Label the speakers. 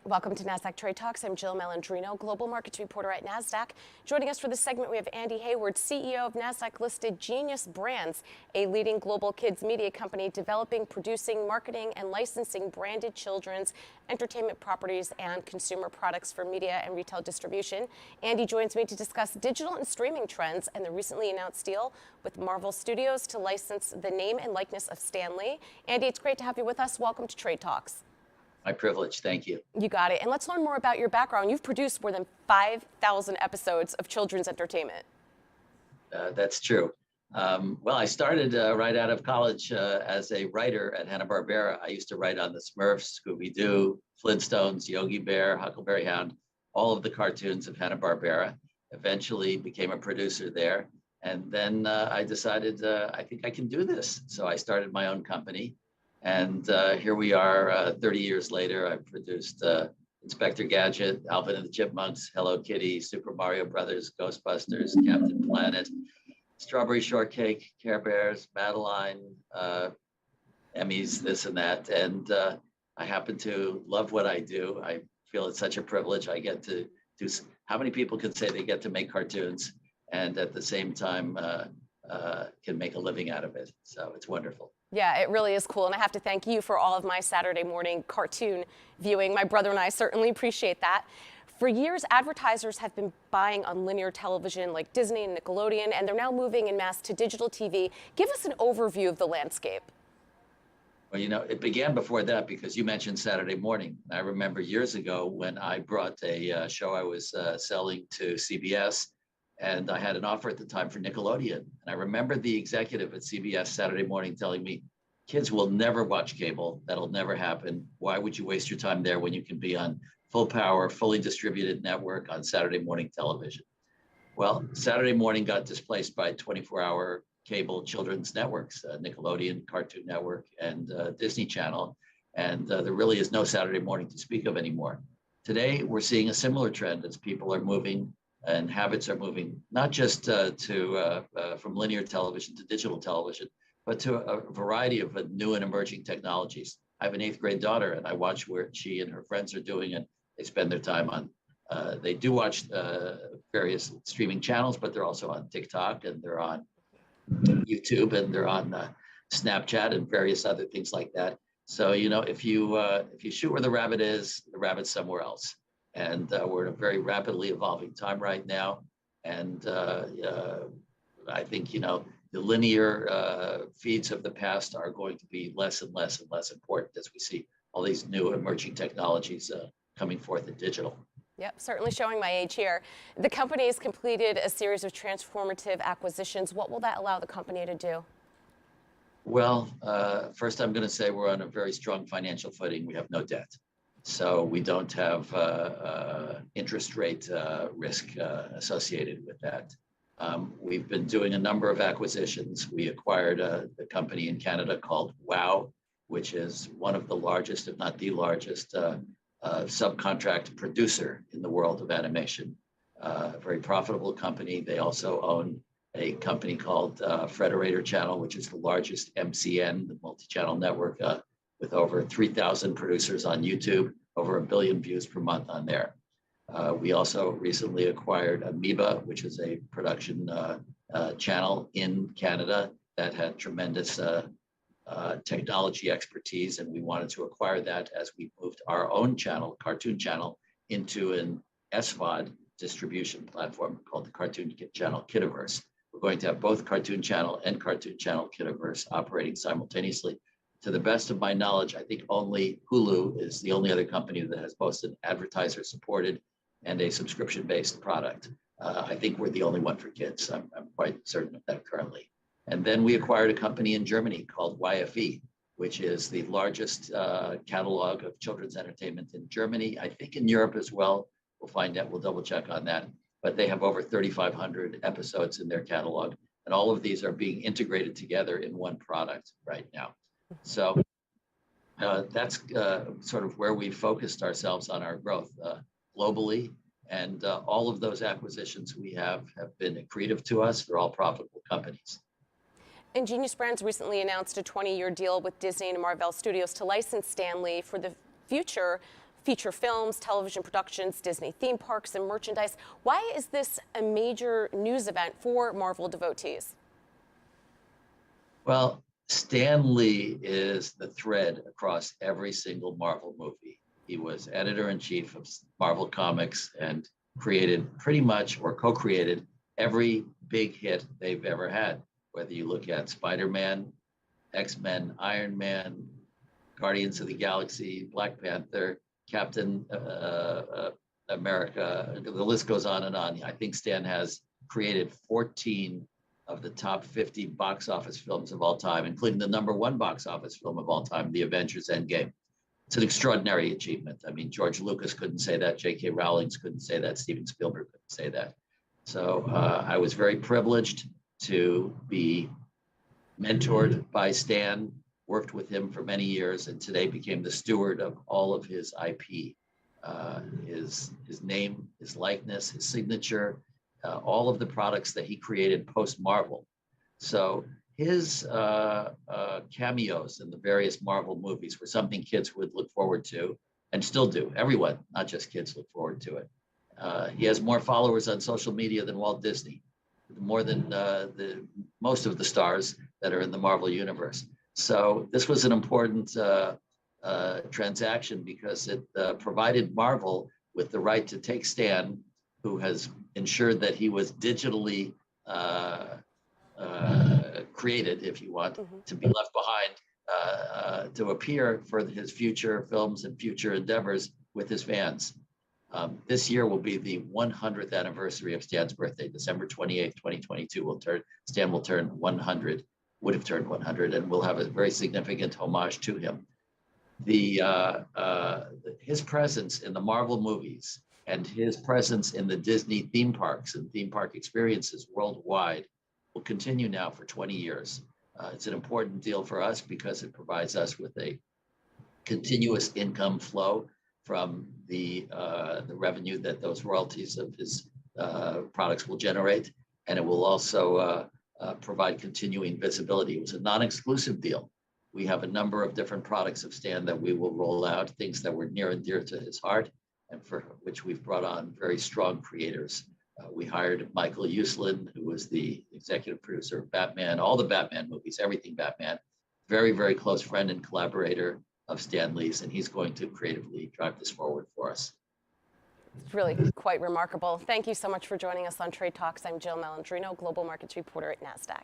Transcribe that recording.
Speaker 1: Welcome to Nasdaq Trade Talks. I'm Jill Malandrino, global markets reporter at Nasdaq. Joining us for this segment, we have Andy Hayward, CEO of Nasdaq-listed Genius Brands, a leading global kids media company developing, producing, marketing, and licensing branded children's entertainment properties and consumer products for media and retail distribution. Andy joins me to discuss digital and streaming trends and the recently announced deal with Marvel Studios to license the name and likeness of Stan Lee. Andy, it's great to have you with us. Welcome to Trade Talks.
Speaker 2: My privilege. Thank you.
Speaker 1: You got it. And let's learn more about your background. You've produced more than 5,000 episodes of children's entertainment.
Speaker 2: That's true. Well, I started right out of college as a writer at Hanna-Barbera. I used to write on the Smurfs, Scooby-Doo, Flintstones, Yogi Bear, Huckleberry Hound, all of the cartoons of Hanna-Barbera. Eventually became a producer there. And then I decided I think I can do this. So I started my own company. And here we are 30 years later. I've produced Inspector Gadget, Alvin and the Chipmunks, Hello Kitty, Super Mario Brothers, Ghostbusters, Captain Planet, Strawberry Shortcake, Care Bears, Madeline, Emmys, this and that. And I happen to love what I do. I feel it's such a privilege. I get to do, how many people can say they get to make cartoons and at the same time can make a living out of it? So it's wonderful.
Speaker 1: Yeah, it really is cool. And I have to thank you for all of my Saturday morning cartoon viewing. My brother and I certainly appreciate that. For years, advertisers have been buying on linear television like Disney and Nickelodeon, and they're now moving en masse to digital TV. Give us an overview of the landscape.
Speaker 2: Well, you know, it began before that because you mentioned Saturday morning. I remember years ago when I brought a show I was selling to CBS. And I had an offer at the time for Nickelodeon. And I remember the executive at CBS Saturday morning telling me, kids will never watch cable. That'll never happen. Why would you waste your time there when you can be on full power, fully distributed network on Saturday morning television? Well, Saturday morning got displaced by 24-hour cable children's networks, Nickelodeon, Cartoon Network, and Disney Channel. And there really is no Saturday morning to speak of anymore. Today, we're seeing a similar trend as people are moving and habits are moving, not just from linear television to digital television, but to a variety of new and emerging technologies. I have an 8th grade daughter and I watch where she and her friends are doing and they spend their time on. They do watch various streaming channels, but they're also on TikTok and they're on YouTube and they're on Snapchat and various other things like that. So, you know, if you shoot where the rabbit is, the rabbit's somewhere else. And we're in a very rapidly evolving time right now. And I think, you know, the linear feeds of the past are going to be less and less and less important as we see all these new emerging technologies coming forth in digital.
Speaker 1: Yep, certainly showing my age here. The company has completed a series of transformative acquisitions. What will that allow the company to do?
Speaker 2: Well, first I'm going to say we're on a very strong financial footing. We have no debt. So we don't have interest rate risk associated with that. We've been doing a number of acquisitions. We acquired a company in Canada called WOW, which is one of the largest, if not the largest, subcontract producer in the world of animation. A very profitable company. They also own a company called Frederator Channel, which is the largest MCN, the multi-channel network, with over 3,000 producers on YouTube, over 1 billion views per month on there. We also recently acquired Amoeba, which is a production channel in Canada that had tremendous technology expertise, and we wanted to acquire that as we moved our own channel, cartoon channel, into an SVOD distribution platform called the Cartoon Channel Kidiverse. We're going to have both Cartoon Channel and Cartoon Channel Kidiverse operating simultaneously. To the best of my knowledge, I think only Hulu is the only other company that has both an advertiser-supported and a subscription-based product. I think we're the only one for kids. I'm quite certain of that currently. And then we acquired a company in Germany called YFE, which is the largest catalog of children's entertainment in Germany. I think in Europe as well. We'll find out. We'll double check on that. But they have over 3,500 episodes in their catalog. And all of these are being integrated together in one product right now. So that's sort of where we focused ourselves on our growth globally. And all of those acquisitions we have been accretive to us. They're all profitable companies.
Speaker 1: And Genius Brands recently announced a 20-year deal with Disney and Marvel Studios to license Stan Lee for the future feature films, television productions, Disney theme parks, and merchandise. Why is this a major news event for Marvel devotees?
Speaker 2: Well, Stan Lee is the thread across every single Marvel movie. He was editor-in-chief of Marvel Comics and created pretty much, or co-created, every big hit they've ever had. Whether you look at Spider-Man, X-Men, Iron Man, Guardians of the Galaxy, Black Panther, Captain America, the list goes on and on. I think Stan has created 14 of the top 50 box office films of all time, including the #1 box office film of all time, The Avengers Endgame. It's an extraordinary achievement. I mean, George Lucas couldn't say that, J.K. Rowling couldn't say that, Steven Spielberg couldn't say that. So I was very privileged to be mentored by Stan, worked with him for many years, and today became the steward of all of his IP, his name, his likeness, his signature, all of the products that he created post-Marvel. So his cameos in the various Marvel movies were something kids would look forward to, and still do. Everyone, not just kids, look forward to it. He has more followers on social media than Walt Disney, more than most of the stars that are in the Marvel universe. So this was an important transaction because it provided Marvel with the right to take Stan, who has ensured that he was digitally created, if you want, to be left behind, to appear for his future films and future endeavors with his fans. This year will be the 100th anniversary of Stan's birthday, December 28th, 2022. Stan will turn 100, would have turned 100, and we'll have a very significant homage to him. His presence in the Marvel movies and his presence in the Disney theme parks and theme park experiences worldwide will continue now for 20 years. It's an important deal for us because it provides us with a continuous income flow from the revenue that those royalties of his products will generate, and it will also provide continuing visibility. It was a non-exclusive deal. We have a number of different products of Stan that we will roll out, things that were near and dear to his heart, and for which we've brought on very strong creators. We hired Michael Uslan, who was the executive producer of Batman, all the Batman movies, everything Batman, very, very close friend and collaborator of Stan Lee's, and he's going to creatively drive this forward for us.
Speaker 1: It's really quite remarkable. Thank you so much for joining us on Trade Talks. I'm Jill Malandrino, Global Markets Reporter at Nasdaq.